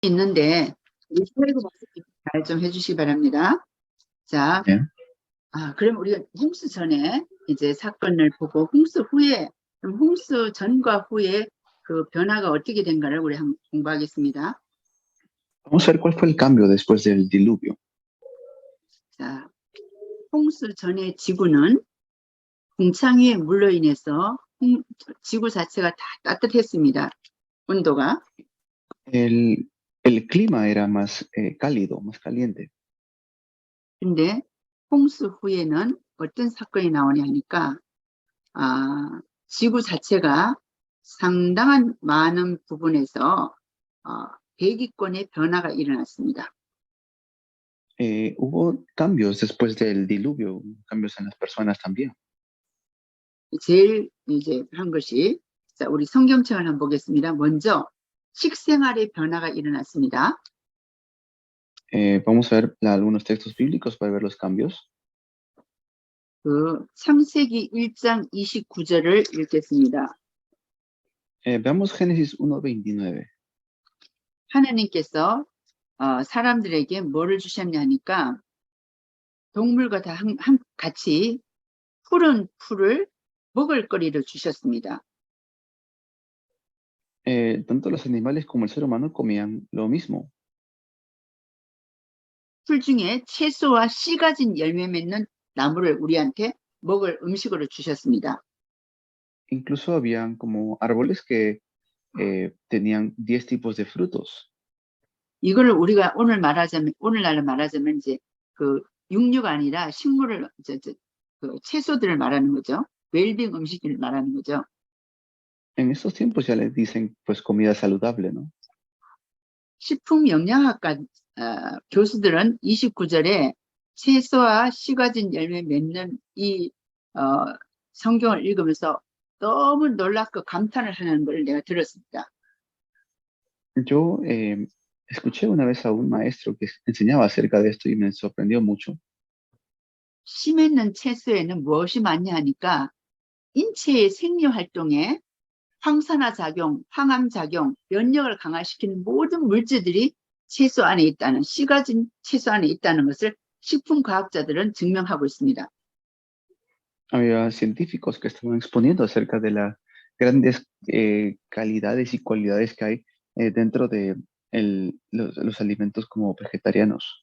있는데 이 슬라이드 잘 좀 해주시기 바랍니다. 자, Bien. 그럼 우리가 홍수 전에 이제 사건을 보고 홍수 후에, 그럼 홍수 전과 후에 그 변화가 어떻게 된가를 우리 한번 공부하겠습니다. Vamos a ver cuál fue el cambio después del diluvio. 자, 홍수 전에 지구는 공창위의 물로 인해서 지구 자체가 다 따뜻했습니다. 온도가. El clima era más cálido, más caliente. 근데 홍수 후에는 어떤 사건이 나오냐 하니까 지구 자체가 상당한 많은 부분에서 대기권의 변화가 일어났습니다. Hubo cambios después del diluvio, cambios en las personas también. 제일 이제 한 것이, 자, 우리 성경책을 한번 보겠습니다. 먼저 식생활의 변화가 일어났습니다. Vamos a ver algunos textos bíblicos para ver los cambios. 그 창세기 1장 29절을 읽겠습니다. Veamos Génesis 1:29. 하나님께서 사람들에게 뭐를 주셨냐 하니까 동물과 다 같이 푸른 풀을 먹을 거리를 주셨습니다. Tanto los animales como el ser humano comían lo mismo. 풀 중에 채소와 씨 가진 열매 맺는 나무를 우리한테 먹을 음식으로 주셨습니다. Incluso habían como árboles que tenían 10 tipos de frutos. 이거를 우리가 오늘날로 말하자면 이제 그 육류가 아니라 식물을 그 채소들을 말하는 거죠. 웰빙 음식을 말하는 거죠. En estos tiempos ya les dicen pues comida saludable, ¿no? 식품 영양학과 교수들은 29절에 채소와 씨 가진 열매 맺는 이 성경을 읽으면서 너무 놀랍고 감탄을 하는 걸 내가 들었습니다. Yo escuché una vez a un maestro que enseñaba acerca de esto y me sorprendió mucho. 씨 맺는 채소에는 무엇이 많냐 하니까 인체의 생리 활동에 항산화작용, 항암작용, 면역을 강화시키는 모든 물질들이 채소 안에 있다는, 씨 가진 채소 안에 있다는 것을 식품과학자들은 증명하고 있습니다. Había científicos que estaban exponiendo acerca de las grandes calidades y cualidades que hay dentro de los alimentos como vegetarianos.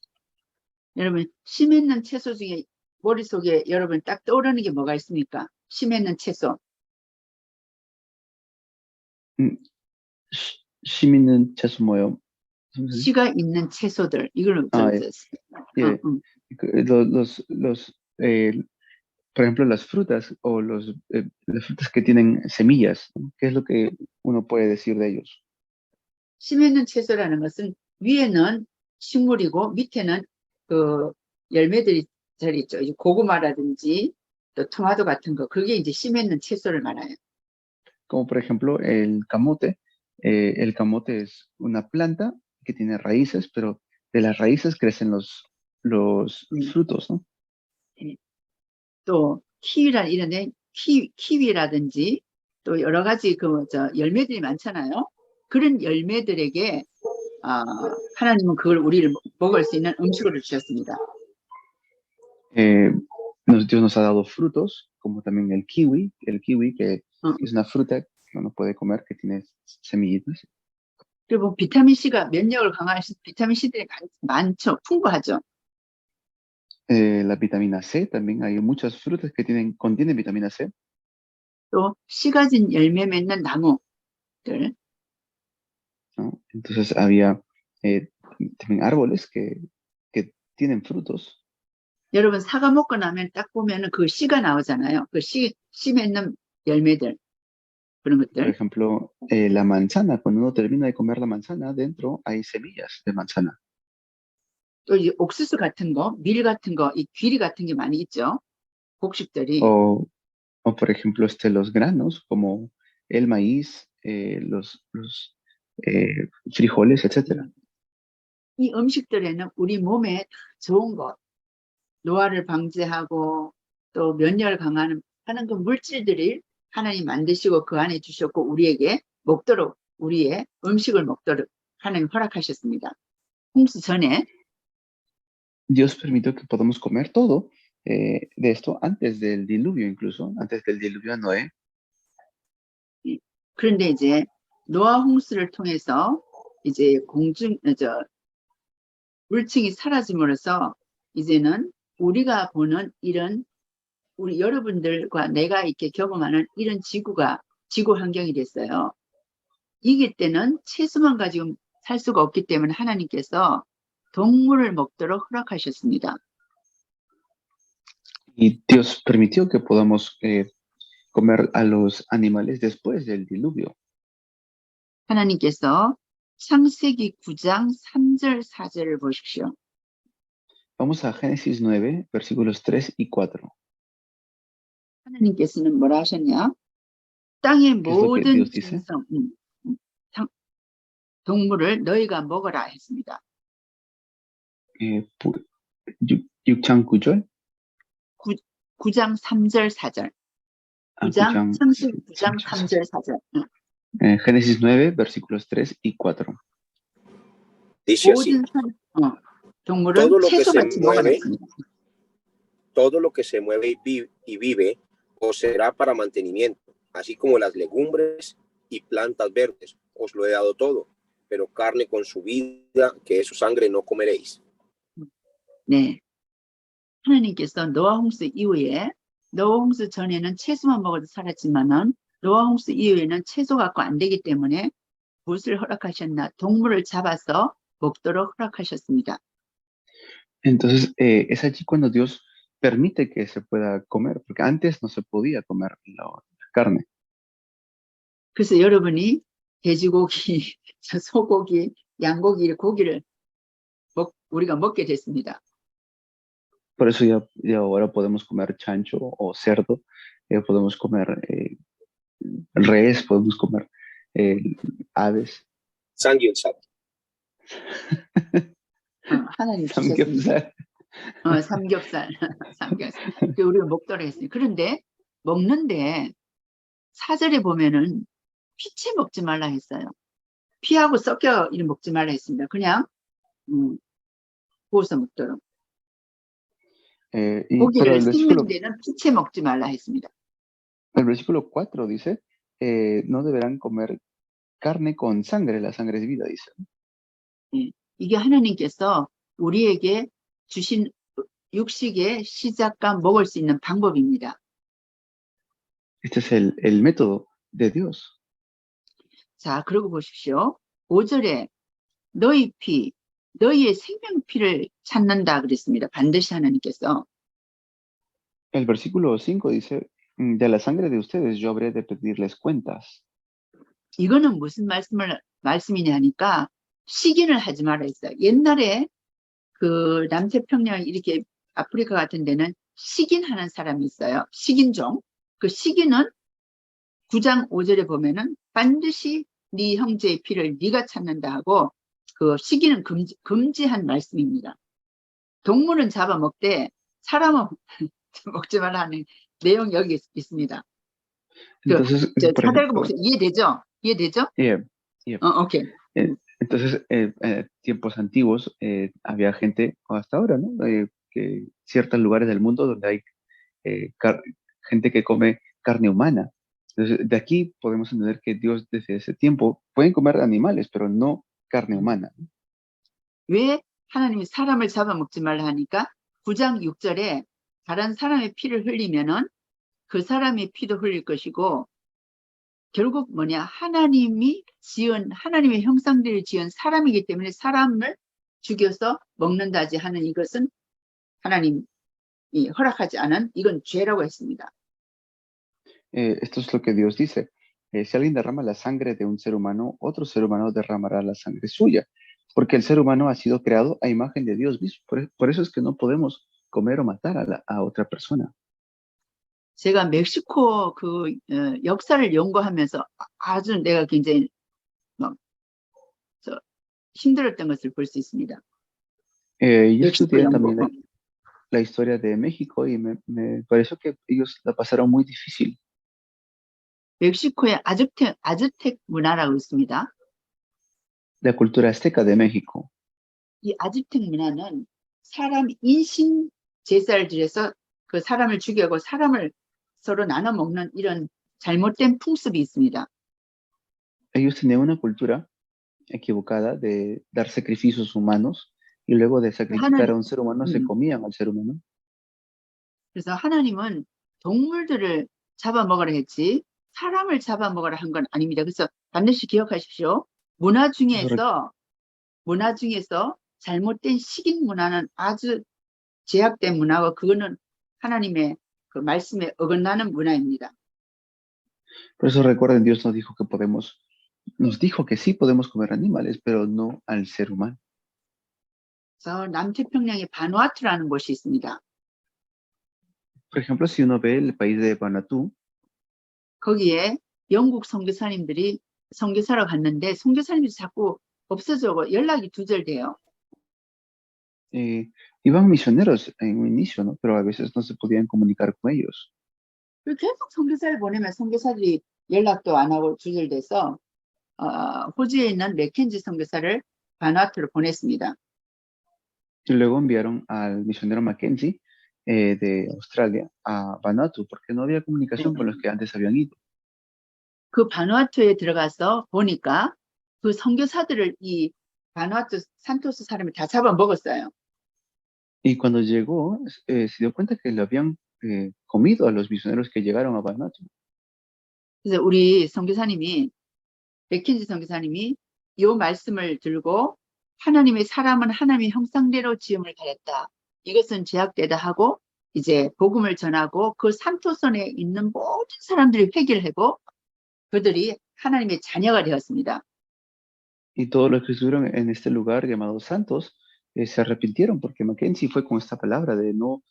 여러분, 씨 맺는 채소 중에 머릿속에 여러분 딱 떠오르는 게 뭐가 있습니까? 씨 맺는 채소. 씨는 채소 뭐요? 씨가 있는 채소들. 이걸 por ejemplo, las frutas o las frutas que tienen semillas, ¿no? ¿Qué es lo que uno puede decir de ellos? 씨 맺는 채소라는 것은 위에는 식물이고 밑에는 그 열매들이 잘 있죠. 이제 고구마라든지 또 토마토 같은 거. 그게 이제 씨 맺는 채소를 말해요. Como por ejemplo el camote. El camote es una planta que tiene raíces, pero de las raíces crecen los frutos, ¿no? 또 키위라든지 또 여러 가지 열매들이 많잖아요. 그런 열매들에게 하나님은 그걸 우리를 먹을 수 있는 음식으로 주셨습니다. Dios nos ha dado frutos, como también el kiwi que es una fruta que uno puede comer que tiene semillitas. 그리고 비타민 C가 면역을 강화하는 비타민 C들이 많죠. 풍부하죠. La vitamina C también hay muchas frutas que contienen vitamina C. 또 씨 가진 열매 맺는 나무들. ¿No? Entonces había también árboles que tienen frutos. 여러분 사과 먹고 나면 딱 보면은 그 씨가 나오잖아요. 그 씨 맺는 열매들. 그런 것들. Por ejemplo, la manzana, cuando uno termina de comer la manzana, dentro hay semillas de manzana. 또 이제 옥수수 같은 거, 밀 같은 거, 이 귀리 같은 게 많이 있죠. 곡식들이. O por ejemplo, los granos, como el maíz, los frijoles, etc. 이 음식들에는 우리 몸에 좋은 것, 노화를 방지하고 또 면역을 강화하는 그 물질들이 하나님 만드시고 그 안에 주셨고 우리에게 먹도록 우리의 음식을 먹도록 하나님 허락하셨습니다. 홍수 전에. Dios permitió que podamos comer todo de esto antes del diluvio, incluso antes del diluvio de Noé. 그런데 이제 노아 홍수를 통해서 이제 물층이 사라짐으로써 이제는 우리가 보는 이런 우리 여러분들과 내가 이렇게 경험하는 이런 지구 환경이 됐어요. 이게 때는 채소만 가지고 살 수가 없기 때문에 하나님께서 동물을 먹도록 허락하셨습니다. Y Dios permitió que podamos comer a los animales después del diluvio. 하나님께서 창세기 9장 3절 4절을 보십시오. Vamos a Génesis 9, versículos 3 y 4. 하나님께서는 뭐라 하셨냐? 땅의 ¿Qué es lo que 모든 Dios dice? 짐승, 동물을 너희가 먹어라 했습니다. Yukchang Kujol. 9장 3절 4절. 9장, 창세기 9장 3절 4절. Génesis 9, versículos 3 y 4. Dice así, 모든 동물은 todo lo que se 채소같이 먹어라 mueve, 했습니다. todo lo que se mueve y vive os será para mantenimiento, así como las legumbres y plantas verdes. Os lo he dado todo, pero carne con su vida, que es su sangre, no comeréis. 네. 하나님께서 노아 홍수 이후에 노아 홍수 전에는 채소만 먹어도 살았지만은 노아 홍수 이후에는 채소 갖고 안 되기 때문에 무엇을 허락하셨나? 동물을 잡아서 먹도록 허락하셨습니다. Entonces, es allí cuando Dios permite que se pueda comer, porque antes no se podía comer la carne. 그래서 여러분이 돼지고기, 소고기, 양고기, 고기를 우리가 먹게 됐습니다. Por eso ya ahora podemos comer chancho o cerdo, podemos comer res, podemos comer aves. Samgyeopsal. 하나님 주셨습니다. 삼겹살. 삼겹살. 우리가 먹도록 했어요. 그런데 먹는데 4절에 보면은 피채 먹지 말라 했어요. 피하고 섞여 이렇게 먹지 말라 했습니다. 그냥 구워서 먹도록. 고기를 생명되는 피채 먹지 말라 했습니다. El versículo 4 dice, no deberán comer carne con sangre, la sangre es vida, dice. 이게 하나님께서 우리에게 주신 육식의 시작과 먹을 수 있는 방법입니다. Este es el método de Dios. 자, 그러고 보십시오. 5절에 너희 피, 너희의 생명 피를 찾는다 그랬습니다. 반드시 하나님께서. El versículo 5 dice, de la sangre de ustedes yo habré de pedirles cuentas. 이거는 무슨 말씀이냐 하니까 식인을 하지 말아 했어요. 옛날에 그 남태평양 이렇게 아프리카 같은 데는 식인하는 사람이 있어요. 식인종. 그 식인은 9장 5절에 보면은 반드시 네 형제의 피를 네가 찾는다 하고 그 식인은 금지한 말씀입니다. 동물은 잡아먹되 사람은 먹지 말라 하는 내용이 여기 있습니다. Entonces, por ejemplo, 이해되죠? yeah. 오케이. Entonces, tiempos antiguos había gente, o hasta ahora, ¿no? Que ciertos lugares del mundo donde hay gente que come carne humana. Entonces, de aquí podemos entender que Dios desde ese tiempo pueden comer animales, pero no carne humana. 왜 하나님이 사람을 잡아먹지 말라 하니까 9장 6절에 다른 사람의 피를 흘리면은 그 사람의 피도 흘릴 것이고 결국 뭐냐 하나님의 형상대로 지은 사람이기 때문에 사람을 죽여서 먹는다지 하는 이것은 하나님이 허락하지 않은 이건 죄라고 했습니다. Esto es lo que Dios dice. Si alguien derrama la sangre de un ser humano, otro ser humano derramará la sangre suya, porque el ser humano ha sido creado a imagen de Dios mismo. Por eso es que no podemos comer o matar a otra persona. 제가 멕시코 그 역사를 연구하면서 아주 내가 굉장히 힘들었던 것을 볼 수 있습니다. Yo estudié también la historia de México y me pareció que ellos la pasaron muy difícil. 멕시코에 아즈텍 문화라고 있습니다. la cultura azteca de México. 이 아즈텍 문화는 사람 인신 제사를 드려서 그 사람을 죽이고 사람을 서로 나눠 먹는 이런 잘못된 풍습이 있습니다. Ellos tenían una cultura equivocada de dar sacrificios humanos y luego de sacrificar a un ser humano se comían al ser humano. 그래서 하나님은 동물들을 잡아먹으라 했지 사람을 잡아먹으라 한 건 아닙니다. 그래서 반드시 기억하십시오. 문화 중에서 잘못된 식인 문화는 아주 제약된 문화고 그거는 하나님의 그 말씀에 어긋나는 문화입니다. Por eso recuerden, Dios nos dijo que sí podemos comer animales, pero no al ser humano. 그래서 남태평양에 바누아투라는 곳이 있습니다. Por ejemplo, si uno ve el país de Vanuatu, 거기에 영국 선교사님들이 선교사로 갔는데 선교사님들이 자꾸 없어져고 연락이 두절돼요. iban misioneros en un inicio, ¿no? Pero a veces no se podían comunicar con ellos. 계속 선교사를 보내면 선교사들이 연락도 안 하고 두절돼서 호주에 있는 맥켄지 선교사를 바누아투로 보냈습니다. Y luego enviaron al misionero Mackenzie de Australia a Vanuatu porque no había comunicación con los que antes habían ido. 그 바누아투에 들어가서 보니까 그 선교사들을 이 바누아투 산토스 사람이 다 잡아먹었어요. Y cuando llegó, se dio cuenta que lo habían comido a los misioneros que llegaron a Vanuatu. 그래서 우리 선교사님이 맥켄지 선교사님이 이 말씀을 들고 하나님의 사람은 하나님의 형상대로 지음을 가렸다. 이것은 제약되다 하고 이제 복음을 전하고 그 산토선에 있는 모든 사람들이 회개를 하고 그들이 하나님의 자녀가 되었습니다. Y todos los que estuvieron en este lugar llamado Santos se arrepintieron porque Mackenzie fue con esta palabra de no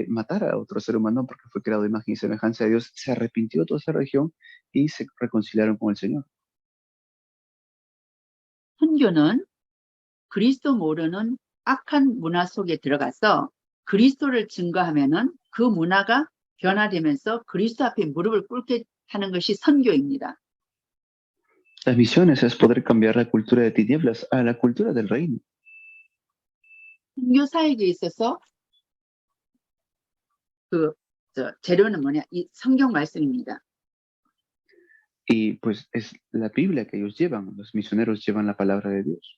matar a otro ser humano porque fue creado de imagen y semejanza de Dios. Se arrepintió toda esa región y se reconciliaron con el Señor. 선교는 그리스도 모르는 악한 문화 속에 들어가서 그리스도를 증거하면은 그 문화가 변화되면서 그리스도 앞에 무릎을 꿇게 하는 것이 선교입니다. Las misiones es poder cambiar la cultura de tinieblas a la cultura del reino. 선교사에게 있어서 재료는 뭐냐? 이 성경 말씀입니다. Y pues es la Biblia que ellos llevan. Los misioneros llevan la palabra de Dios.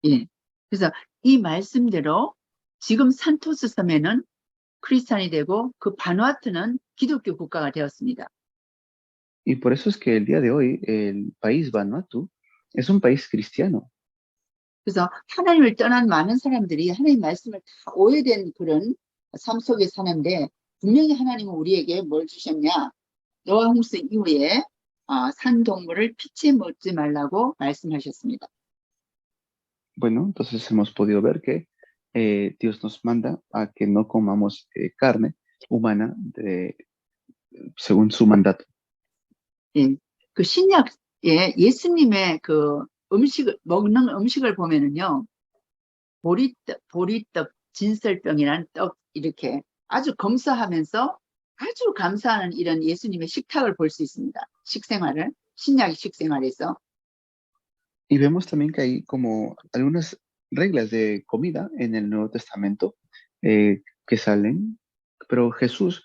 예. 그래서 이 말씀대로 지금 산토스 섬에는 크리스찬이 되고 그 바누아투는 기독교 국가가 되었습니다. Y por eso es que el día de hoy el país Vanuatu es un país cristiano. 그래서 하나님을 떠난 많은 사람들이 하나님 말씀을 다 오해된 그런 삶 속에 사는데 분명히 하나님은 우리에게 뭘 주셨냐? 노아 홍수 이후에 산 동물을 피치에 먹지 말라고 말씀하셨습니다. Bueno, entonces hemos podido ver que Dios nos manda a que no comamos carne humana según su mandato. 예, 그 신약에 예수님의 그 먹는 음식을 보면은요, 보리떡, 진설병이라는 떡 이렇게 아주 검소하면서 아주 감사하는 이런 예수님의 식탁을 볼 수 있습니다. 식생활을 신약 식생활에서. Y vemos también que hay como algunas reglas de comida en el Nuevo Testamento que salen, pero Jesús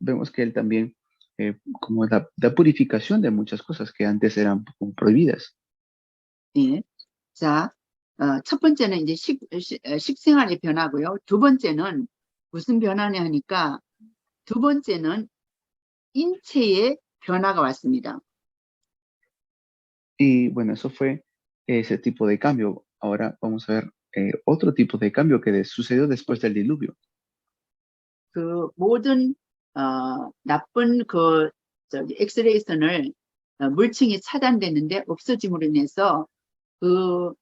vemos que él también como da purificación de muchas cosas que antes eran como prohibidas. 예. 자, 첫 번째는 이제 식생활의 변화고요. 두 번째는 무슨 변화냐 하니까 두 번째는 인체의 변화가 왔습니다. Y bueno, eso fue ese tipo de cambio. Ahora vamos a ver otro tipo de cambio que sucedió después del diluvio. 그 모든 나쁜 그 엑스레이선을 물층이 차단됐는데 없어짐으로 인해서 그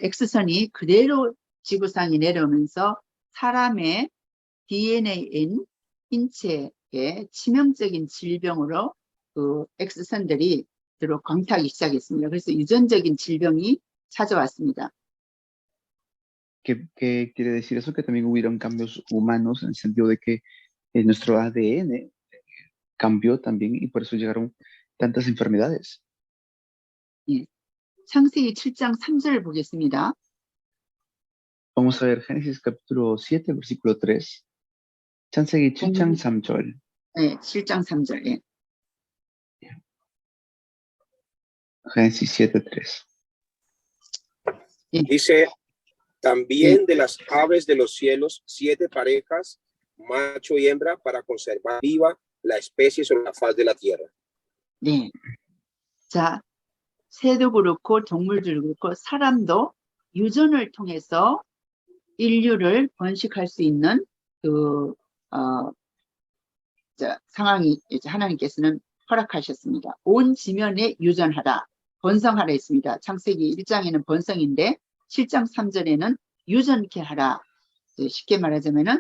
X선이 그대로 지구상에 내려오면서 사람의 DNA인 인체에 치명적인 질병으로 그 X선들이 들어 광택하기 시작했습니다. 그래서 유전적인 질병이 찾아왔습니다. ¿Qué quiere decir eso? Que también hubieron cambios humanos en el sentido de que nuestro ADN cambió también y por eso llegaron tantas enfermedades. 예. 창세기 7장 3절 보겠습니다. Vamos a ver Génesis capítulo 7, versículo 3. 창세기 7장 3절. 네, 7장 3절. 예. Génesis 7, 3. Dice, también de las aves de los cielos, 7 parejas, macho y hembra, para conservar viva la especie sobre la faz de la tierra. 네. 자, 새도 그렇고 동물들도 그렇고 사람도 유전을 통해서 인류를 번식할 수 있는 상황이 이제 하나님께서는 허락하셨습니다. 온 지면에 유전하라, 번성하라 했습니다. 창세기 1장에는 번성인데 7장 3절에는 유전케 하라. 쉽게 말하자면은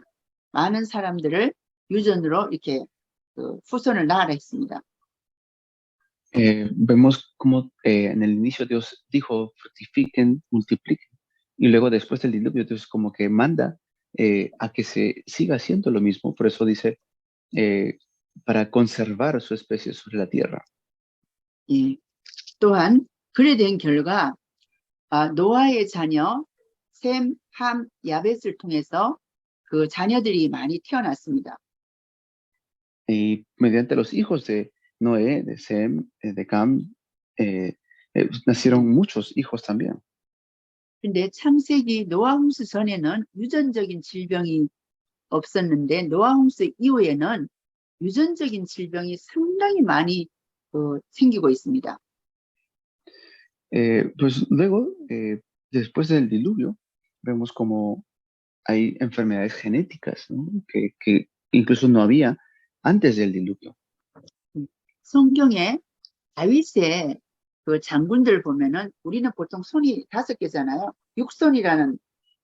많은 사람들을 유전으로 이렇게 후손을 낳으라 했습니다. Vemos como en el inicio Dios dijo fructifiquen, multipliquen, y luego después del diluvio Dios como que manda a que se siga haciendo lo mismo. Por eso dice para conservar su especie sobre la tierra. 예. 또한 그래 된 결과 노아의 자녀 셈, 함, 야벳을 통해서 그 자녀들이 많이 태어났습니다. Y mediante los hijos de Noé, de Sem, de Cam, nacieron muchos hijos también. 근데 창세기 노아 홍수 전에는 유전적인 질병이 없었는데 노아 홍수 이후에는 유전적인 질병이 상당히 많이 생기고 있습니다. Pues luego, después del diluvio, vemos como hay enfermedades genéticas, ¿no? que incluso no había antes del diluvio. 성경에 다윗의 그 장군들 보면은 우리는 보통 손이 5개잖아요. 육손이라는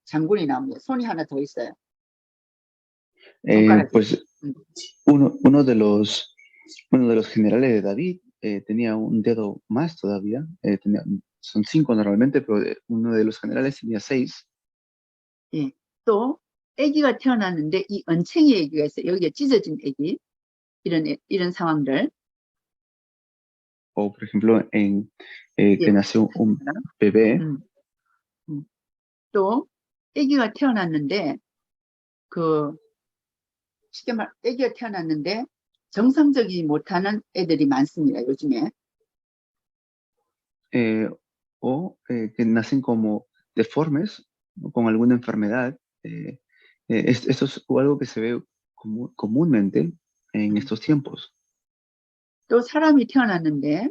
장군이 나옵니다. 손이 하나 더 있어요. Pues uno de los generales de David tenía un dedo más todavía. Son 5 normalmente, pero uno de los generales tenía 6. 예, 또 아기가 태어났는데 이 언챙이 아기가 있어요. 여기가 찢어진 아기. 이런 상황들. O por ejemplo, que nació un bebé. 또 아기가 태어났는데 쉽게 말 아기가 태어났는데 정상적이지 못하는 애들이 많습니다. 요즘에. O que nacen como deformes, ¿no? Con alguna enfermedad. Esto es algo que se ve comúnmente en estos tiempos. 또 사람이 태어났는데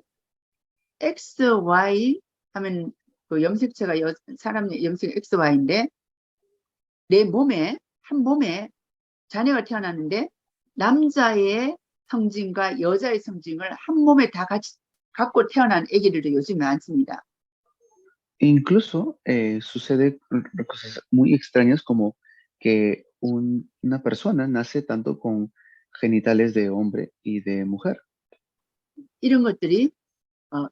X, Y 하면 그 염색체가 사람 염색 XY인데 한 몸에 자녀가 태어났는데 남자의 성징과 여자의 성징을 한 몸에 다 같이 갖고 태어난 아기들도 요즘 많습니다. Incluso sucede cosas muy extrañas como que una persona nace tanto con genitales de hombre y de mujer. 이런 것들이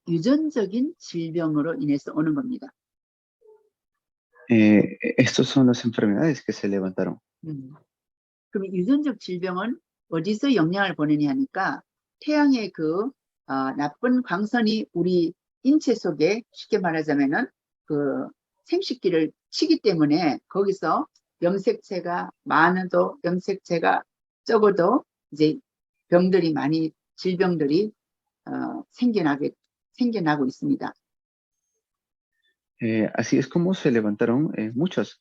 유전적인 질병으로 인해서 오는 겁니다. Estas son las enfermedades que se levantaron. 그럼 유전적 질병은 어디서 영향을 보내냐 하니까 태양의 나쁜 광선이 우리 인체 속에 쉽게 말하자면은 그 생식기를 치기 때문에 거기서 염색체가 많아도 염색체가 적어도 이제 질병들이 생겨나고 있습니다. Así es como se levantaron muchas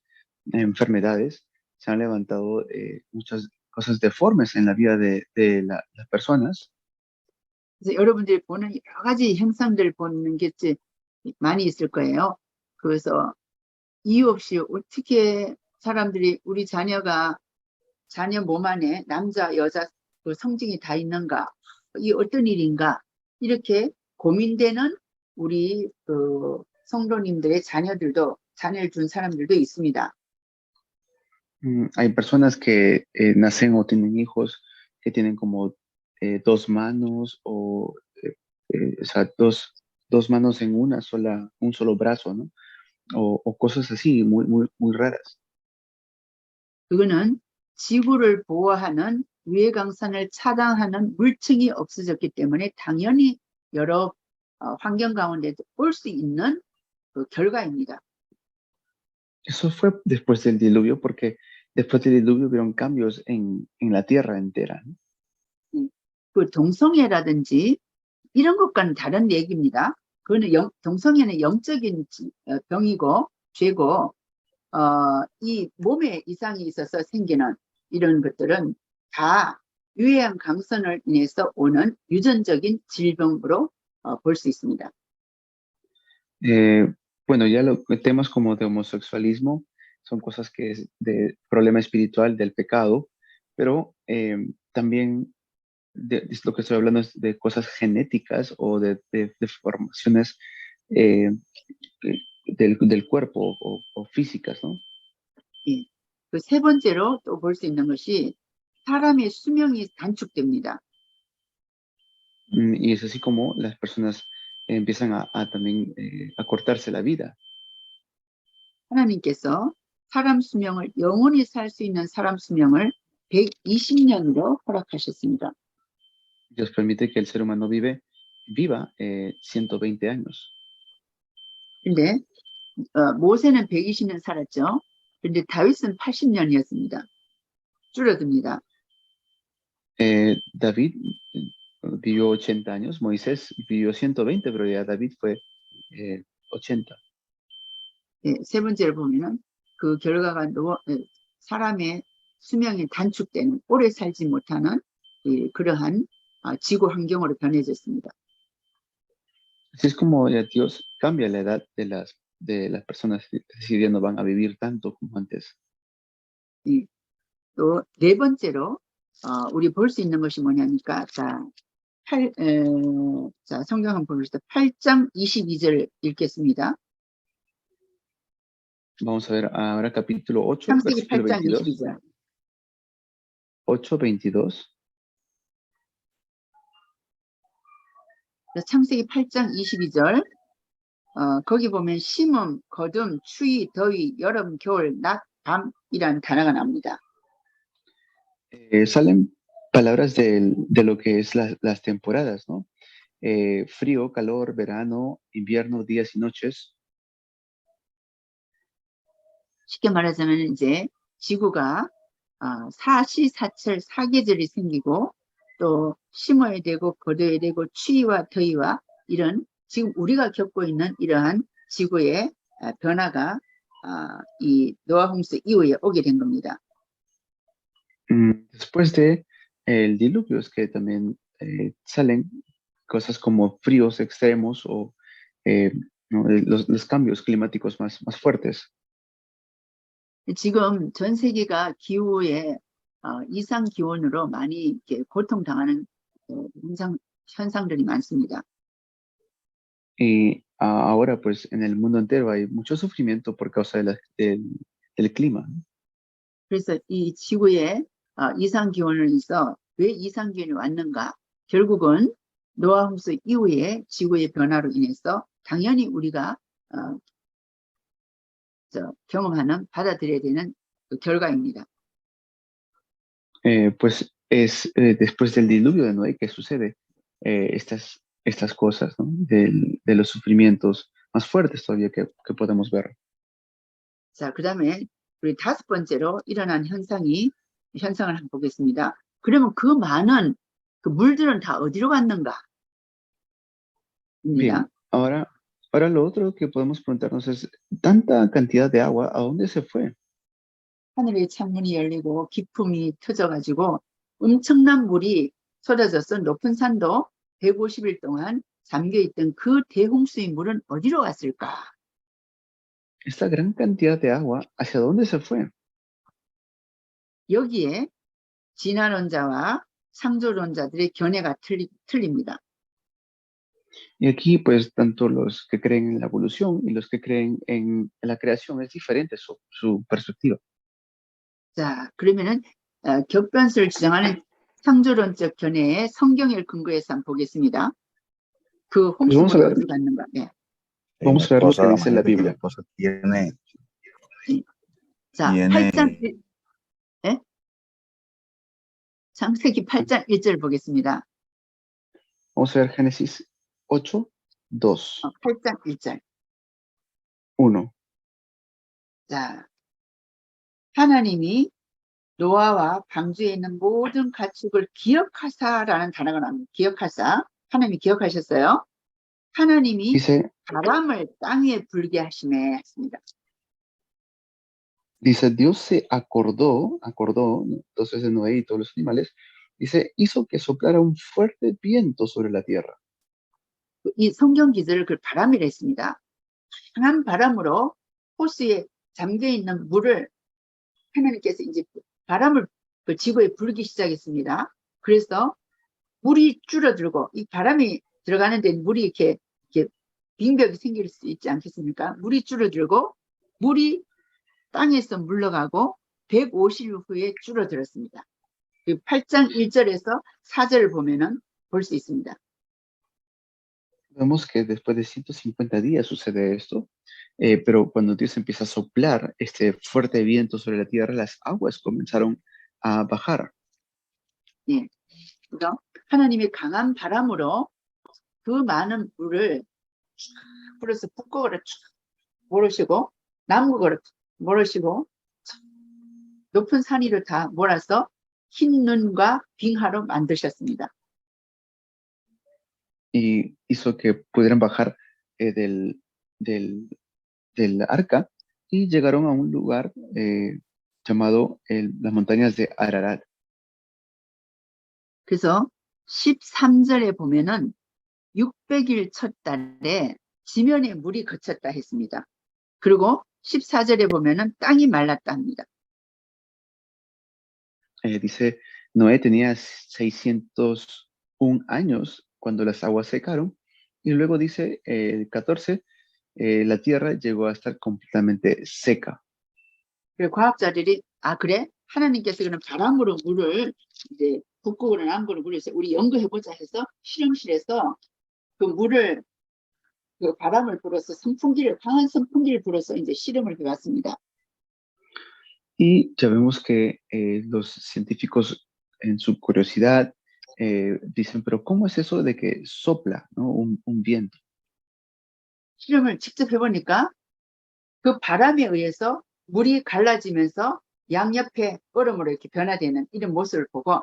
enfermedades, se han levantado muchas cosas deformes en la vida de las personas. 그래서 여러분들이 보는 여러 가지 형상들 보는 게 많이 있을 거예요. 그래서 이유 없이 어떻게 사람들이 우리 자녀 몸 안에 남자, 여자 그 성징이 다 있는가? 이 어떤 일인가? 이렇게 고민되는 우리 성도님들의 자녀를 둔 사람들도 있습니다. Hay personas que nacen o tienen hijos que tienen como 2 manos o sea, dos manos en un solo brazo, ¿no? O cosas así muy, muy, muy raras. 그거는 지구를 보호하는 유해광선을 차단하는 물층이 없어졌기 때문에 당연히 여러 환경 가운데도 올 수 있는 그 결과입니다. Eso fue después del diluvio, porque después del diluvio hubieron cambios en la tierra entera, ¿no? 그 동성애라든지 이런 것과는 다른 얘기입니다. 그거는 동성애는 영적인 병이고 죄고 이 몸에 이상이 있어서 생기는 이런 것들은 다 유해한 강선을 인해서 오는 유전적인 질병으로 볼 수 있습니다. Bueno, ya temas como de homosexualismo son cosas que es de problema espiritual del pecado, pero también lo que estoy hablando es de cosas genéticas o de formaciones eh, del cuerpo o físicas, ¿no? 예. 그 세 번째로 또 볼 수 있는 것이 사람의 수명이 단축됩니다. Y es así como las personas empiezan a también a cortarse la vida. 하나님께서 사람 수명을 영원히 살 수 있는 사람 수명을 120년으로 허락하셨습니다. Dios permite que el ser humano viva 120 años. 근데 모세는 120년 살았죠. 근데 다윗은 80년이었습니다. 줄어듭니다. David vivió 80 años, Moisés vivió 120, pero ya David fue 80. 예, 세 번째로 보면은 그 결과가 사람의 수명이 단축되는 오래 살지 못하는 그러한 지구 환경으로 변해졌습니다. Así es como ya Dios cambia la edad de las personas, si ya no van a vivir tanto como antes. 예, 또 네 번째로 우리 볼 수 있는 것이 뭐냐니까 자, 성경 한번 보시죠. 8장 22절 읽겠습니다. Vamos a ver ahora capítulo 8, 창세기 versículo 8장 22. 22절. 8:22. 창세기 8장 22절. 거기 보면 심음, 거둠, 추위, 더위, 여름, 겨울, 낮, 밤이라는 단어가 나옵니다. Salen palabras de lo que es las temporadas, ¿no? Frío, calor, verano, invierno, días y noches. 쉽게 말하자면 이제 지구가 사시사철 사계절이 생기고 또 심어야 되고 거둬야 되고 추위와 더위와 이런 지금 우리가 겪고 있는 이러한 지구의 변화가 이 노아 홍수 이후에 오게 된 겁니다. Después de el diluvio es que también salen cosas como fríos extremos o ¿no? los cambios climáticos más fuertes. 지금 전 세계가 기후에 이상 기온으로 많이 이렇게 고통당하는 현상들이 많습니다. Y ahora, pues, en el mundo entero hay mucho sufrimiento por causa del clima. 그래서 이 지구에 이상 기온을 인해서 왜 이상 기온이 왔는가? 결국은 노아 홍수 이후에 지구의 변화로 인해서 당연히 우리가 경험하는 받아들여야 되는 그 결과입니다. Pues es después del diluvio de Noé que sucede estas cosas, ¿no? De los sufrimientos más fuertes todavía que podemos ver. 자, 그 다음에 우리 다섯 번째로 일어난 현상을 한번 보겠습니다. 그러면 그 많은 그 물들은 다 어디로 갔는가? Bien, ahora lo otro que podemos preguntarnos es, tanta cantidad de agua, ¿a dónde se fue? 하늘의 창문이 열리고 기품이 터져가지고 엄청난 물이 쏟아져서 높은 산도 150일 동안 잠겨있던 그 대홍수의 물은 어디로 갔을까? Esta gran cantidad de agua, ¿hacia dónde se fue? 여기에 진화론자와 창조론자들의 견해가 틀립니다. Y aquí, pues, tanto los que creen en la evolución y los que creen en la creación es diferente su perspectiva. 자, 그러면은 격변수를 주장하는 창조론적 견해의 성경을 근거해서 한번 보겠습니다. 그 홍수물이 어디로 갔는가? 네. Vamos a ver lo que dice la Biblia. 자, 8장 네? 창세기 8장 1절 보겠습니다. Vamos a ver Génesis 8:2. 8장 1절. 1. 자, 하나님이 노아와 방주에 있는 모든 가축을 기억하사라는 단어가 나옵니다. 기억하사. 하나님이 기억하셨어요. 하나님이 Dice, 바람을 땅 위에 불게 하심에 했습니다. dice, Dios se acordó, ¿no? Entonces de Noé y todos los animales, dice, hizo que soplara un fuerte viento sobre la tierra. 이 성경 기술을 그 바람이라 했습니다. 강한 바람으로 호수에 잠겨 있는 물을 하나님께서 이제 바람을 그 지구에 불기 시작했습니다. 그래서 물이 줄어들고 이 바람이 들어가는데 물이 이렇게 빙벽이 생길 수 있지 않겠습니까? 물이 줄어들고 물이 땅에서 물러가고 150일 후에 줄어들었습니다. 8장 1절에서 4절을 보면은 볼 수 있습니다. Vemos que después de 150 días sucede esto, pero cuando Dios empieza a soplar este fuerte viento sobre la tierra, las aguas comenzaron a bajar. 예. 그래서 하나님의 강한 바람으로 그 많은 물을 쭉 불어서 북극으로 쭉 몰으시고 남극으로 몰으시고 높은 산 위로 다 몰아서 흰 눈과 빙하로 만드셨습니다. Y hizo que pudieran bajar del arca y llegaron a un lugar llamado las montañas de Ararat. 그래서 13절에 보면은 600일 첫 달에 지면에 물이 그쳤다 했습니다. 그리고 14절에 보면은 땅이 말랐다 합니다. Dice, Noé tenía 601 años cuando las aguas secaron, y luego dice el 14, la tierra llegó a estar completamente seca. 그리고 과학자들이 그래? 하나님께서 그런 바람으로 물을 이제 북극으로 남극으로 물을 우리 연구해보자 해서 실험실에서 그 물을 그 바람을 불어서 강한 선풍기를 불어서 이제 실험을 해왔습니다. Y ya vemos que los científicos en su curiosidad dicen, pero ¿cómo es eso de que sopla, ¿no? un viento? 실험을 직접 해보니까 그 바람에 의해서 물이 갈라지면서 양옆에 얼음으로 이렇게 변화되는 이런 모습을 보고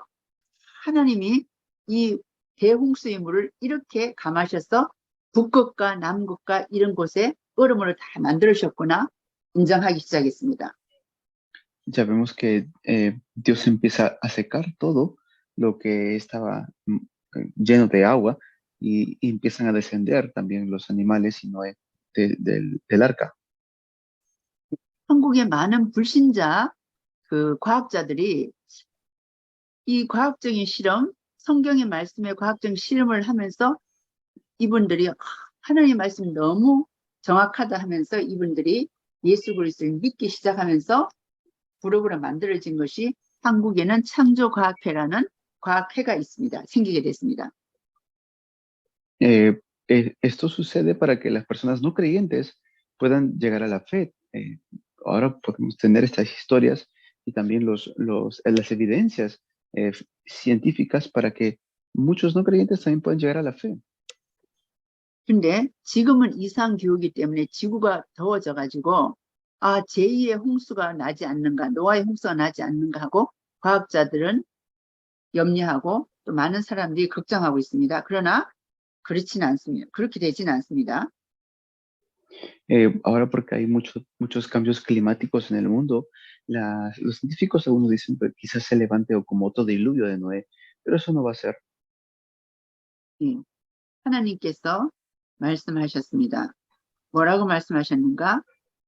하나님이 이 대홍수의 물을 이렇게 감하셔서 북극과 남극과 이런 곳에 얼음으로 다 만들으셨구나 인정하기 시작했습니다. Ya vemos que Dios empieza a secar todo lo que estaba lleno de agua y empiezan a descender también los animales y Noé del arca. 한국의 많은 불신자 그 과학자들이 이 과학적인 실험, 성경의 말씀에 과학적인 실험을 하면서 이분들이 하나님의 말씀이 너무 정확하다 하면서 이분들이 예수 그리스도를 믿기 시작하면서 그룹으로 만들어진 것이 한국에는 창조과학회라는 과학회가 있습니다. 생기게 됐습니다. Esto sucede para que las personas no creyentes puedan llegar a la fe. Ahora podemos tener estas historias y también las evidencias científicas para que muchos no creyentes también puedan llegar a la fe. 근데 지금은 이상 기후이기 때문에 지구가 더워져 가지고 제2의 홍수가 나지 않는가, 노아의 홍수가 나지 않는가 하고 과학자들은 염려하고 또 많은 사람들이 걱정하고 있습니다. 그러나 그렇지는 않습니다. 그렇게 되지는 않습니다. Ahora porque hay muchos cambios climáticos en el mundo, los científicos algunos dicen que quizás se levante o como otro diluvio de Noé, pero eso no va a ser. 하나님께서 말씀하셨습니다. 뭐라고 말씀하셨는가?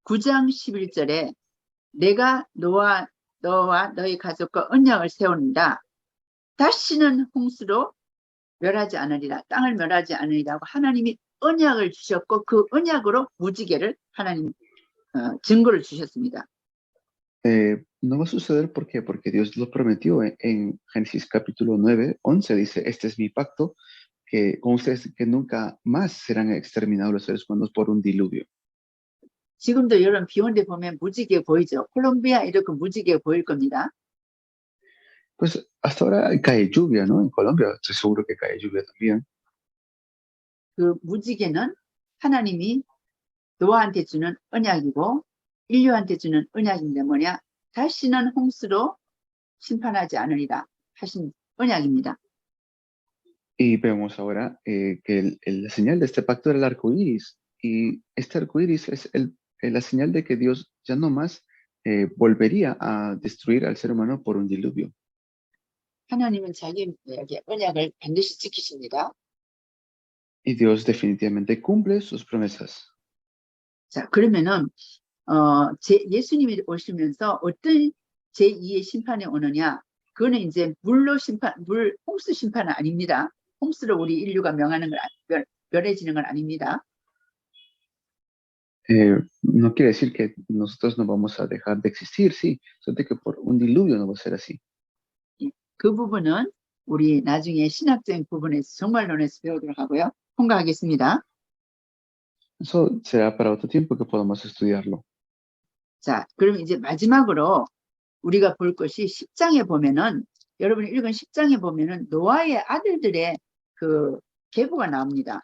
9장 11절에 내가 너와 너희 가족과 언약을 세운다. 다시는 홍수로 멸하지 않으리라. 땅을 멸하지 않으리라고 하나님이 언약을 주셨고 그 언약으로 무지개를 하나님 증거를 주셨습니다. No va a suceder ¿por qué? Porque Dios lo prometió en Génesis capítulo 9, 11 dice, este es mi pacto que con ustedes que nunca más serán exterminados los seres humanos por un diluvio. 지금도 여러분 비 오는 데 보면 무지개 보이죠? 콜롬비아 이렇게 무지개 보일 겁니다. Pues hasta ahora cae lluvia, ¿no? En Colombia estoy seguro que cae lluvia también. 그 무지개는 하나님이 노아한테 주는 언약이고 인류한테 주는 언약인데 뭐냐? 다시는 홍수로 심판하지 않으리라 하신 언약입니다. Y vemos ahora que la señal de este pacto era el arco iris. Y este arco iris es la señal de que Dios ya no más volvería a destruir al ser humano por un diluvio. 하나님은 자기에게 언약을 반드시 지키십니다. Y Dios definitivamente cumple sus promesas. 자, 그러면은 예수님이 오시면서 어떤 제2의 심판이 오느냐? 그거는 이제 홍수 심판은 아닙니다. 홍수로 우리 인류가 멸해지는 건 아닙니다. No quiere decir que nosotros no vamos a dejar de existir, sí, solo que por un diluvio no va a ser así. 그 부분은 우리 나중에 신학적인 부분에서 종말론에서 배우도록 하고요. 통과하겠습니다. Eso será para otro tiempo que podamos estudiarlo. 자, 그럼 이제 마지막으로 우리가 볼 것이 10장에 보면은 여러분이 읽은 10장에 보면은 노아의 아들들의 그 계보가 나옵니다.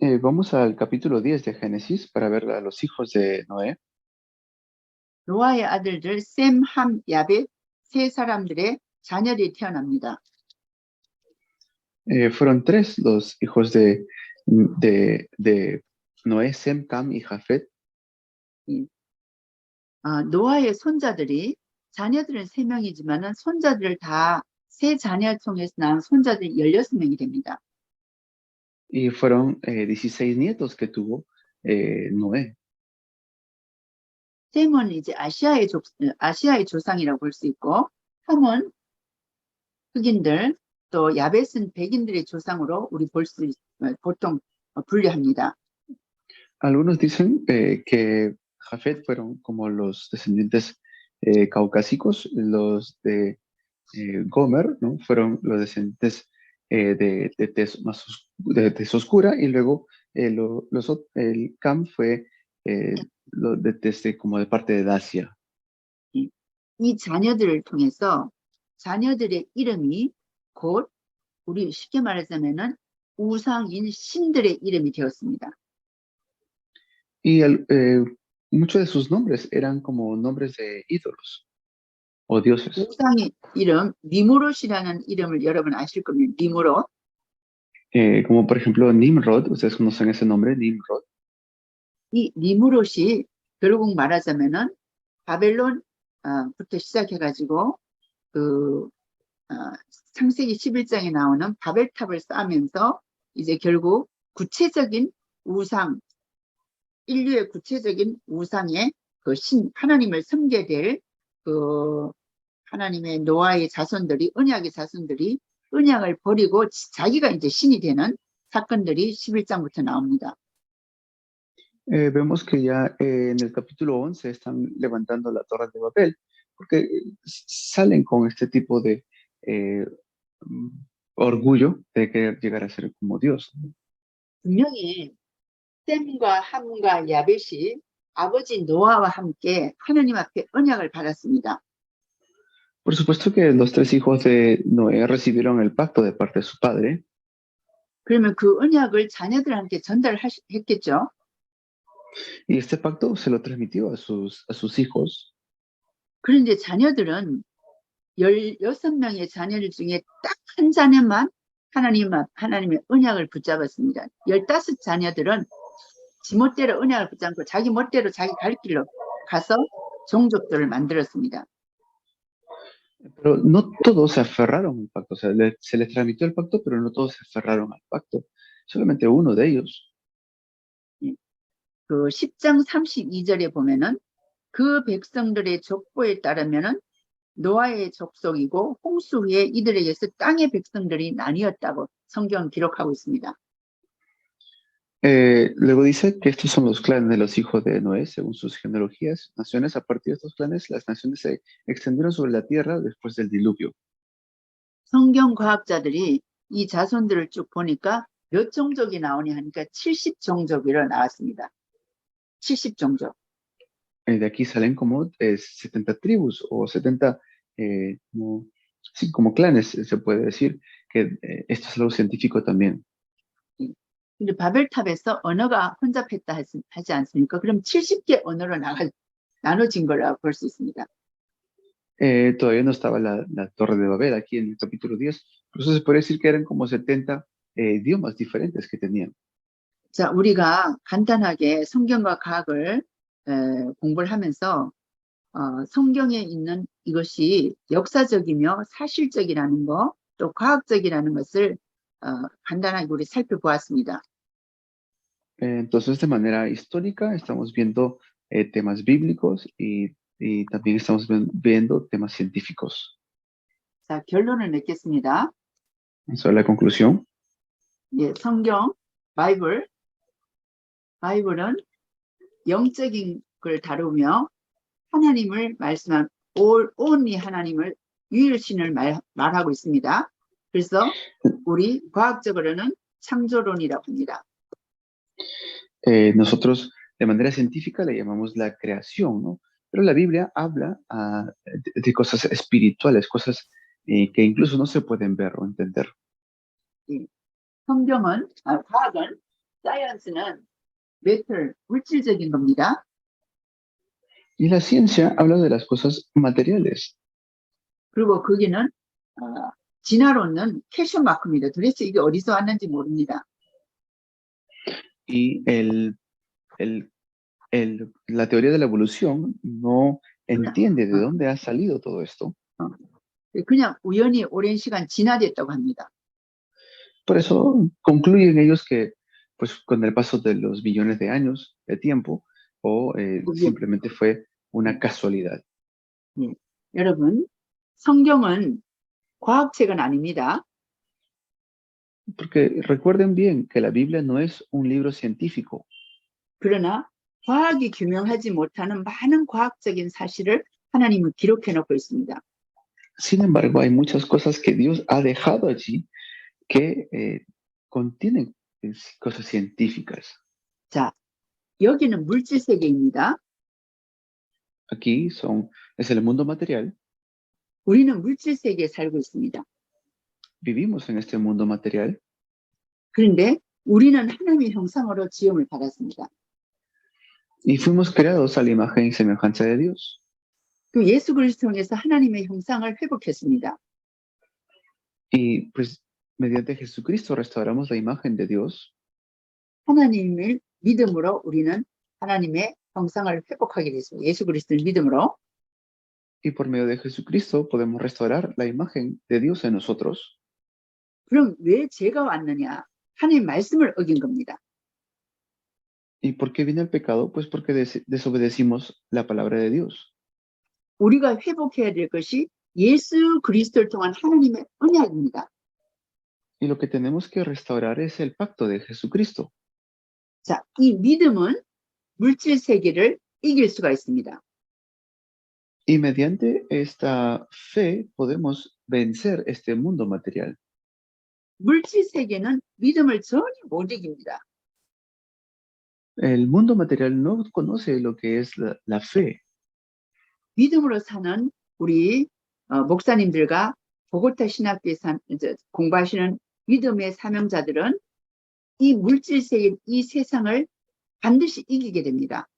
Vamos al capítulo 10 de Génesis para ver a los hijos de Noé. 노아의 아들들 셈, 함, 야벳 세 사람들의 자녀들이 태어납니다. Fueron tres los hijos de Noé, Sem, Cam y Jafet. 노아의 손자들이 자녀들은 3명이지만은 손자들을 다 세 자녀 통해서 낳은 손자들이 16명이 됩니다. Y fueron 16 nietos que tuvo Noé. 셈은 이제 아시아의 조상이라고 볼 수 있고, 함은 흑인들, 또 야벳은 백인들의 조상으로 우리 보통 분류합니다. Algunos dicen que Jafet fueron como los descendientes caucásicos, los de Gomer, ¿no? Fueron los descendientes de tez oscura, y luego el Cam fue como de parte de Dacia. 이 자녀들을 통해서 자녀들의 이름이 곧 우리 쉽게 말하자면은 우상인 신들의 이름이 되었습니다. Y muchos de sus nombres eran como nombres de ídolos o dioses. 우상의 이름 니무롯이라는 이름을 여러분 아실 겁니다. 니무롯. Como por ejemplo Nimrod, ustedes conocen ese nombre, Nimrod. 이 니무롯이 결국 말하자면은 바벨론부터 시작해가지고 창세기 11장에 나오는 바벨탑을 쌓으면서 이제 결국 구체적인 우상, 인류의 구체적인 우상의 그 하나님을 섬게 될 하나님의 노아의 자손들이, 언약의 자손들이 언약을 버리고 자기가 이제 신이 되는 사건들이 11장부터 나옵니다. Vemos que ya en el capítulo 11 están levantando la Torre de Babel, porque salen con este tipo de orgullo de querer llegar a ser como Dios. 분명히 셈과 함과 야벳이 아버지 노아와 함께 하나님 앞에 언약을 받았습니다. Por supuesto que los tres hijos de Noé recibieron el pacto de parte de su padre. 그러면 그 언약을 자녀들한테 전달했겠죠. Y este pacto se lo transmitió a sus hijos. 그런데 자녀들은 16명의 자녀들 중에 딱 한 자녀만 하나님의 언약을 붙잡았습니다. 15자녀들은 지멋대로 언약을 붙잡고 자기 멋대로 자기 갈 길로 가서 종족들을 만들었습니다. Pero no todos se aferraron al pacto. O sea, se les transmitió el pacto, pero no todos se aferraron al pacto. Solamente uno de ellos. 그 10장 32절에 보면은 그 백성들의 족보에 따르면은 노아의 족속이고 홍수 후에 이들에게서 땅의 백성들이 나뉘었다고 성경은 기록하고 있습니다. Luego dice que estos son los clanes de los hijos de Noé, según sus genealogías, naciones. A partir de estos clanes, las naciones se extendieron sobre la tierra después del diluvio. 성경 과학자들이 이 자손들을 쭉 보니까 몇 종족이 나오냐 하니까 70종족으로 나왔습니다. 70종족. De aquí salen como 70 tribus o 70 como clanes, se puede decir, que esto es algo científico también. 근데 바벨탑에서 언어가 혼잡했다 하지 않습니까? 그럼 70개 언어로 나눠진 거라고 볼 수 있습니다. Todavía no estaba la Torre de Babel aquí en el capítulo 10, por eso se puede decir que eran como 70 idiomas diferentes que tenían. 자, 우리가 간단하게 성경과 과학을 공부를 하면서 성경에 있는 이것이 역사적이며 사실적이라는 거, 또 과학적이라는 것을 간단하게 우리 살펴보았습니다. Entonces, de manera histórica, estamos viendo temas bíblicos y también estamos viendo temas científicos. 자, 결론을 맺겠습니다. Esa es la conclusión. 예, 성경, 바이블은 영적인 걸 다루며 하나님을 말씀한 only 하나님을 유일신을 말하고 있습니다. 그래서 우리 과학적으로는 창조론이라고 합니다. Nosotros de manera científica le llamamos la creación, ¿no? Pero la Biblia habla de cosas espirituales, cosas que incluso no se pueden ver o entender. 과학은, 사이언스는 matter, 물질적인 겁니다. Y la ciencia habla de las cosas materiales. 그리고 거기는 진화론은 퀘션 마크입니다. 도대체 이게 어디서 왔는지 모릅니다. Y la teoría de la evolución no entiende de dónde ha salido todo esto. 그냥 우연히 오랜 시간 진화됐다고 합니다. Por eso concluyen ellos que, pues, con el paso de los millones de años de tiempo, o simplemente fue una casualidad. 여러분, 성경은 과학책은 아닙니다. Porque recuerden bien que la Biblia no es un libro científico. 그러나 과학이 규명하지 못하는 많은 과학적인 사실을 하나님은 기록해 놓고 있습니다. Sin embargo, hay muchas cosas que Dios ha dejado allí que contienen cosas científicas. 자, 여기는 물질 세계입니다. Aquí es el mundo material. 우리는 물질 세계에 살고 있습니다. Vivimos en este mundo material. 그런데 우리는 하나님의 형상으로 지음을 받았습니다. Y fuimos creados a la imagen y semejanza de Dios. 그 예수 그리스도를 통해서 하나님의 형상을 회복했습니다. Y pues mediante Jesucristo restauramos la imagen de Dios. 하나님을 믿음으로 우리는 하나님의 형상을 회복하게 됐습니다. 예수 그리스도를 믿음으로. Y por medio de Jesucristo podemos restaurar la imagen de Dios en nosotros. 그럼 왜 죄가 왔느냐? 하나님 말씀을 어긴 겁니다. ¿Y por qué viene el pecado? Pues porque desobedecimos la palabra de Dios. 우리가 회복해야 될 것이 예수 그리스도를 통한 하나님의 언약입니다. Y lo que tenemos que restaurar es el pacto de Jesucristo. 자, 이 믿음은 물질 세계를 이길 수가 있습니다. Y mediante esta fe podemos vencer este mundo material. 물질 세계는 믿음을 전혀 못 이깁니다. El mundo material no conoce lo que es la fe. 믿음으로 사는 우리 목사님들과 보고타 신학교에 공부하시는 믿음의 사명자들은 이 물질 세계, 이 세상을 반드시 이기게 됩니다.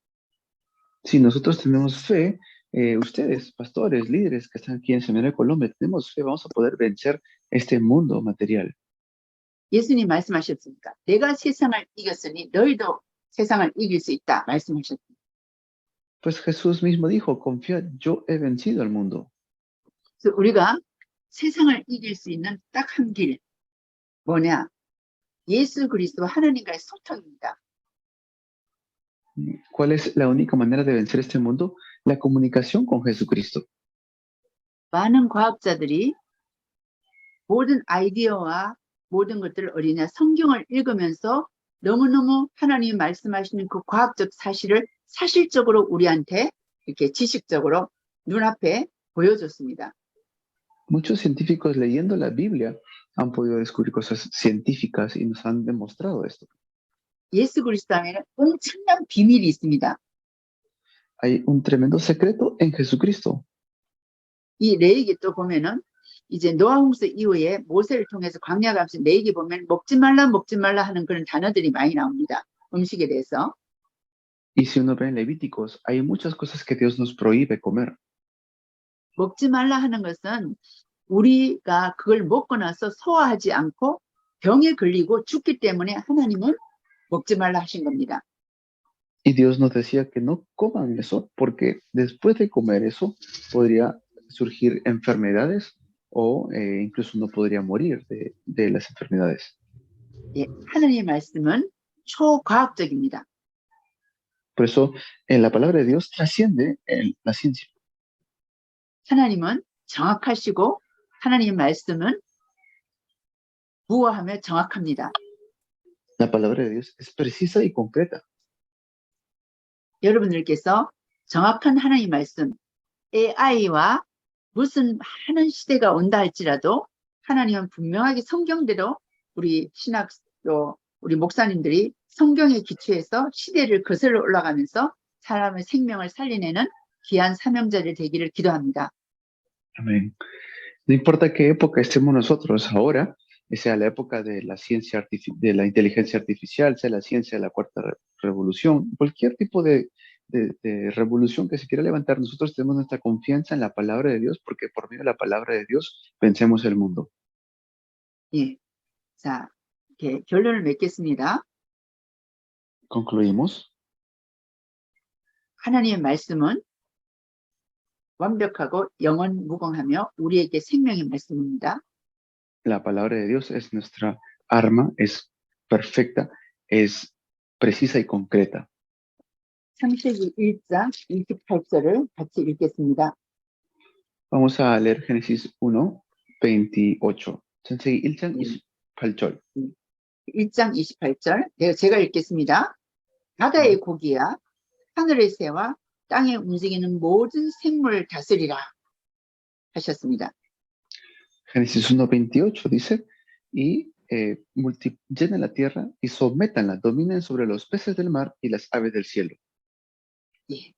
Si nosotros tenemos fe, ustedes, pastores, líderes que están aquí en Seminario Colombia, tenemos fe, vamos a poder vencer este mundo material. 예수님 말씀하셨습니까? 내가 세상을 이겼으니 너희도 세상을 이길 수 있다 말씀하셨습니다. Pues Jesús mismo dijo, confiad, yo he vencido al mundo. 그래서 우리가 세상을 이길 수 있는 딱 한 길, 뭐냐? 예수 그리스도 하나님과의 소통입니다. ¿Cuál es la única manera de vencer este mundo? La comunicación con Jesucristo. 많은 과학자들이 모든 아이디어와 모든 것들을 어리냐 성경을 읽으면서 너무너무 하나님이 말씀하시는 그 과학적 사실을 사실적으로 우리한테 이렇게 지식적으로 눈앞에 보여줬습니다. Muchos científicos leyendo la Biblia han podido descubrir cosas científicas y nos han demostrado esto. 예수 그리스도 안에는 엄청난 비밀이 있습니다. Hay un tremendo secreto en Jesucristo. 이 레이기 또 보면은 이제 노아 홍수 이후에 모세를 통해서 광야 가면서 레위기 보면 먹지 말라 하는 그런 단어들이 많이 나옵니다. 음식에 대해서. Y si uno ve en Levíticos, hay muchas cosas que Dios nos prohíbe comer. 먹지 말라 하는 것은 우리가 그걸 먹고 나서 소화하지 않고 병에 걸리고 죽기 때문에 하나님은 먹지 말라 하신 겁니다. Y Dios nos decía que no coman eso, porque después de comer eso podría surgir enfermedades o incluso uno podría morir de las enfermedades. 예, 하나님의 말씀은 초과학적입니다. Por eso, en la palabra de Dios trasciende la ciencia. 하나님은 정확하시고 하나님의 말씀은 무어하며 정확합니다. La palabra de Dios es precisa y concreta. 여러분들께서 정확한 하나님의 말씀, AI와 무슨 많은 시대가 온다 할지라도 하나님은 분명하게 성경대로 우리 신학도 우리 목사님들이 성경에 기초해서 시대를 거슬러 올라가면서 사람의 생명을 살려내는 귀한 사명자를 되기를 기도합니다. Amén. No importa qué época estemos nosotros ahora, sea la época de la ciencia de la inteligencia artificial, sea la ciencia de la cuarta revolución, cualquier tipo de revolución que se quiera levantar, nosotros tenemos nuestra confianza en la palabra de Dios, porque por medio de la palabra de Dios vencemos el mundo. 예, 자, 이렇게 결론을 맺겠습니다. Concluimos. 하나님의 말씀은 완벽하고 영원 무궁하며 우리에게 생명의 말씀입니다. La palabra de Dios es nuestra arma, es perfecta, es precisa y concreta. 창세기 1장 28절을 같이 읽겠습니다. Vamos a leer Génesis 1, 28. 창세기 1장 28절. 1장 28절 제가 읽겠습니다. 바다의 고기야 하늘의 새와 땅에 움직이는 모든 생물을 다스리라 하셨습니다. Génesis 1:28 dice, y llenen la tierra y sométanla, dominen sobre los peces del mar y las aves del cielo. 예.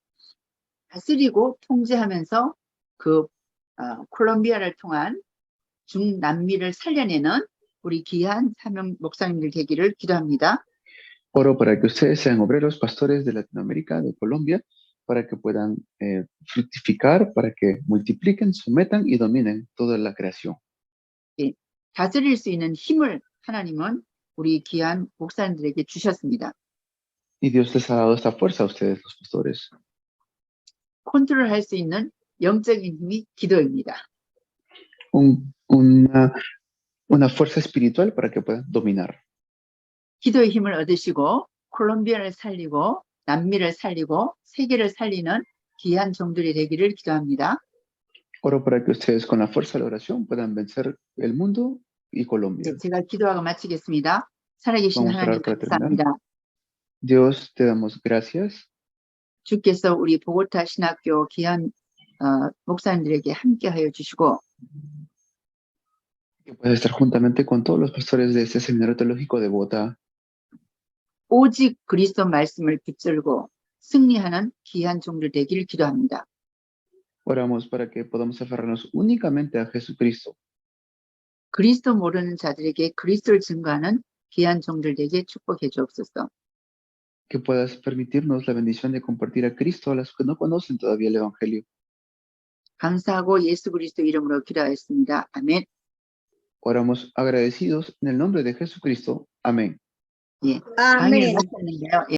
다스리고 통제하면서 그 콜롬비아를 통한 중남미를 살려내는 우리 귀한 사명 목사님들 되기를 기도합니다. Oro para que ustedes sean obreros pastores de Latinoamérica, de Colombia, para que puedan fructificar, para que multipliquen, sometan y dominen toda la creación. 예. 다스릴 수 있는 힘을 하나님은 우리 귀한 목사님들에게 주셨습니다. Y Dios les ha dado esta fuerza a ustedes, los pastores. 컨트롤할 수 있는 영적인 힘이 기도입니다. Una fuerza espiritual para que puedan dominar. 기도의 힘을 얻으시고 콜롬비아를 살리고 남미를 살리고 세계를 살리는 귀한 종들이 되기를 기도합니다. Oro para que ustedes con la fuerza de la oración puedan vencer el mundo y Colombia. 네, 제가 기도하고 마치겠습니다. 살아계신 Vamos a 하나님 orar para 감사합니다. terminar. Dios, te damos gracias. 주께서 우리 보고타 신학교 귀한 목사님들에게 함께하여 주시고 Que puedas estar juntamente con todos los pastores de este seminario teológico de Bogotá. 오직 그리스도 말씀을 붙들고 승리하는 귀한 종들 되기를 기도합니다. Oramos para que podamos aferrarnos únicamente a Jesucristo. 그리스도 모르는 자들에게 그리스도를 증거하는 귀한 종들 되게 축복해 주옵소서. Que puedas permitirnos la bendición de compartir a Cristo a los que no conocen todavía el Evangelio. 감사하고 예수 그리스도 이름으로 기도하였습니다. 아멘. Oramos agradecidos en el nombre de Jesucristo. Amén. 예, 아멘. 강의를 마쳤는데요.